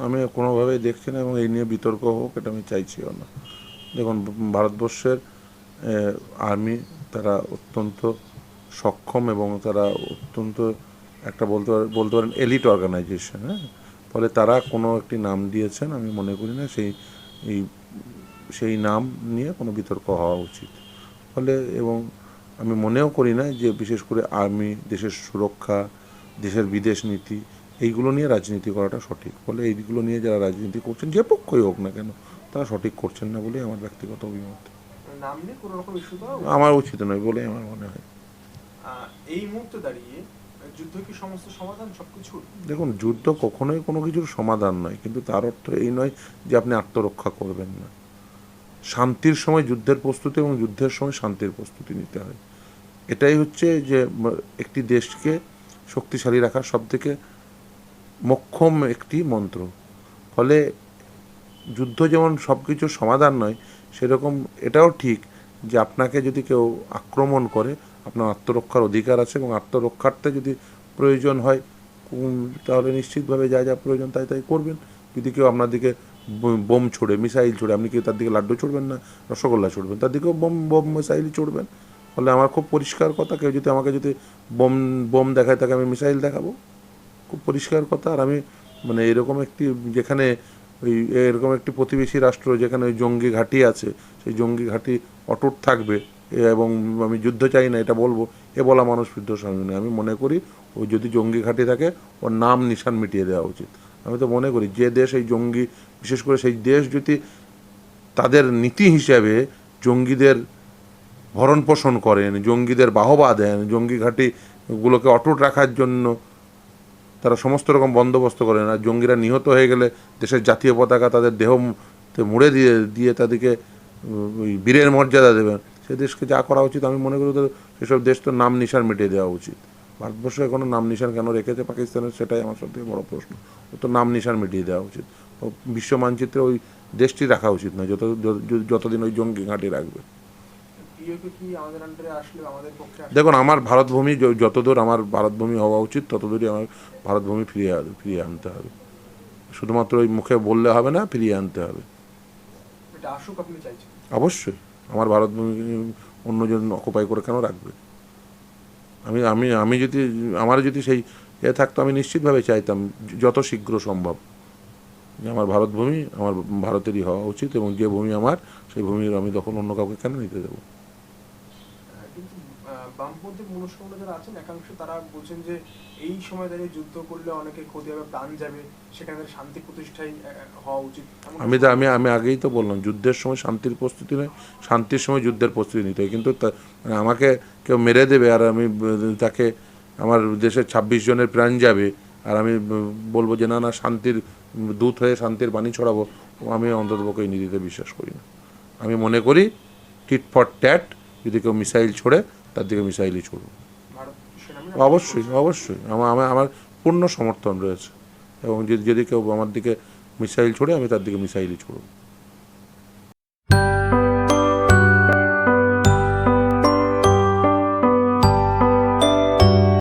আমি কোনোভাবেই দেখছি না এবং এই নিয়ে বিতর্ক হোক এটা আমি চাইছিও না। দেখুন, ভারতবর্ষের আর্মি তারা অত্যন্ত সক্ষম এবং তারা অত্যন্ত একটা বলতে পারেন এলিট অর্গানাইজেশন। হ্যাঁ, ফলে তারা কোনো একটি নাম দিয়েছেন, আমি মনে করি না এই সেই নাম নিয়ে কোনো বিতর্ক হওয়া উচিত। ফলে এবং আমি মনেও করি না যে বিশেষ করে আর্মি, দেশের সুরক্ষা, দেশের বিদেশ নীতি এইগুলো নিয়ে রাজনীতি করাটা সঠিক। ফলে এইগুলো নিয়ে যারা রাজনীতি করছেন, যে পক্ষই হোক না কেন, তারা সঠিক করছেন না বলেই আমার ব্যক্তিগত অভিমত। নাম নিয়ে কোনো রকম ইস্যু দেওয়া আমার উচিত নয় বলে আমার মনে হয়। এই মুহূর্তে দাঁড়িয়ে যুদ্ধ কি সমস্ত সমাধান সবকিছু? দেখুন, যুদ্ধ কখনোই কোনো কিছুর সমাধান নয়, কিন্তু তার অর্থ এই নয় যে আপনি আত্মরক্ষা করবেন না। শান্তির সময় যুদ্ধের প্রস্তুতি এবং যুদ্ধের সময় শান্তির প্রস্তুতি নিতে হয়। এটাই হচ্ছে যে একটি দেশকে শক্তিশালী রাখার সবথেকে মোক্ষম একটি মন্ত্র। ফলে যুদ্ধ যেমন সব কিছুর সমাধান নয়, সেরকম এটাও ঠিক যে আপনাকে যদি কেউ আক্রমণ করে, আপনার আত্মরক্ষার অধিকার আছে এবং আত্মরক্ষার্থে যদি প্রয়োজন হয় তাহলে নিশ্চিতভাবে যা যা প্রয়োজন তাই তাই করবেন। যদি কেউ আপনার দিকে বোম ছোড়ে, মিসাইল ছোড়ে, আপনি কি তার দিকে লাড্ডু ছুড়বেন না রসগোল্লা ছুড়বেন? তার দিকেও বোম মিসাইলই ছুড়বেন। ফলে আমার খুব পরিষ্কার কথা, কেউ যদি আমাকে যদি বোম বোম দেখায় তাকে আমি মিসাইল দেখাবো, খুব পরিষ্কার কথা। আর আমি মানে এরকম একটি যেখানে ওই এরকম একটি প্রতিবেশী রাষ্ট্র যেখানে ওই জঙ্গি ঘাঁটি আছে, সেই জঙ্গি ঘাঁটি অটুট থাকবে এবং আমি যুদ্ধ চাই না এটা বলবো, এ বলা মানুষ বিদ্বেষী নয়। আমি মনে করি ওই যদি জঙ্গি ঘাঁটি থাকে ওর নাম নিশান মিটিয়ে দেওয়া উচিত। আমি তো মনে করি যে দেশ এই জঙ্গি, বিশেষ করে সেই দেশ যদি তাদের নীতি হিসাবে জঙ্গিদের ভরণ পোষণ করেন, জঙ্গিদের বাহবা দেন, জঙ্গি ঘাঁটিগুলোকে অটুট রাখার জন্য তারা সমস্ত রকম বন্দোবস্ত করেন, আর জঙ্গিরা নিহত হয়ে গেলে দেশের জাতীয় পতাকা তাদের দেহ মুড়ে দিয়ে দিয়ে তাদেরকে ওই বীরের মর্যাদা দেবেন, সে দেশকে যা করা উচিত আমি মনে করি তো সেসব দেশ তো নাম নিশান মিটিয়ে দেওয়া উচিত। ভারতবর্ষে কোনো নাম নিশান কেন রেখেছে পাকিস্তানের, সেটাই আমার সবথেকে বড় প্রশ্ন। ও তো নাম নিশান মিটিয়ে দেওয়া উচিত। বিশ্ব মানচিত্রে ওই দেশটি রাখা উচিত না যতদিন ওই জঙ্গি ঘাঁটি রাখবে। দেখুন, আমার ভারতভূমি যতদূর আমার ভারতভূমি হওয়া উচিত ততদূরই আমার ভারতভূমি ফিরিয়ে আনতে হবে। শুধুমাত্র ওই মুখে বললে হবে না, ফিরিয়ে আনতে হবে। অবশ্যই আমার ভারতভূমি অন্যজন অকুপাই করে কেন রাখবে? আমি আমি আমি যদি আমার যদি সেই থাকতো, আমি নিশ্চিতভাবে চাইতাম যত শীঘ্র সম্ভব যে আমার ভারতভূমি আমার ভারতেরই হওয়া উচিত এবং যে ভূমি আমার সেই ভূমির আমি দখল অন্য কাউকে কেন নিতে দেবো? বামপন্থী মনস্করা যারা আছেন একাংশ তারা বলছেন যে এই সময় দাঁড়িয়ে যুদ্ধ করলে অনেকে ক্ষতি হবে, প্রাণ যাবে, সেখানে শান্তি প্রতিষ্ঠাই হওয়া উচিত। আমি আগেই তো বললাম, যুদ্ধের সময় শান্তির প্রস্তুতি নয়, শান্তির সময় যুদ্ধের প্রস্তুতি নিতে হয়। কিন্তু মানে আমাকে কেউ মেরে দেবে আর আমি তাকে আমার দেশের 26 জনের প্রাণ যাবে আর আমি বলবো যে না না শান্তির দূত হয়ে শান্তির বাণী ছড়াবো, আমি অন্ততপক্ষে এই নীতিতে বিশ্বাস করি না। আমি মনে করি টিট ফর ট্যাট, যদি কেউ মিসাইল ছোড়ে তার দিকে মিসাইলই ছুড়ব। অবশ্যই অবশ্যই আমার পূর্ণ সমর্থন রয়েছে এবং যদি কেউ আমার দিকে মিসাইল ছোড়ে আমি তার দিকে মিসাইলই ছুড়ব।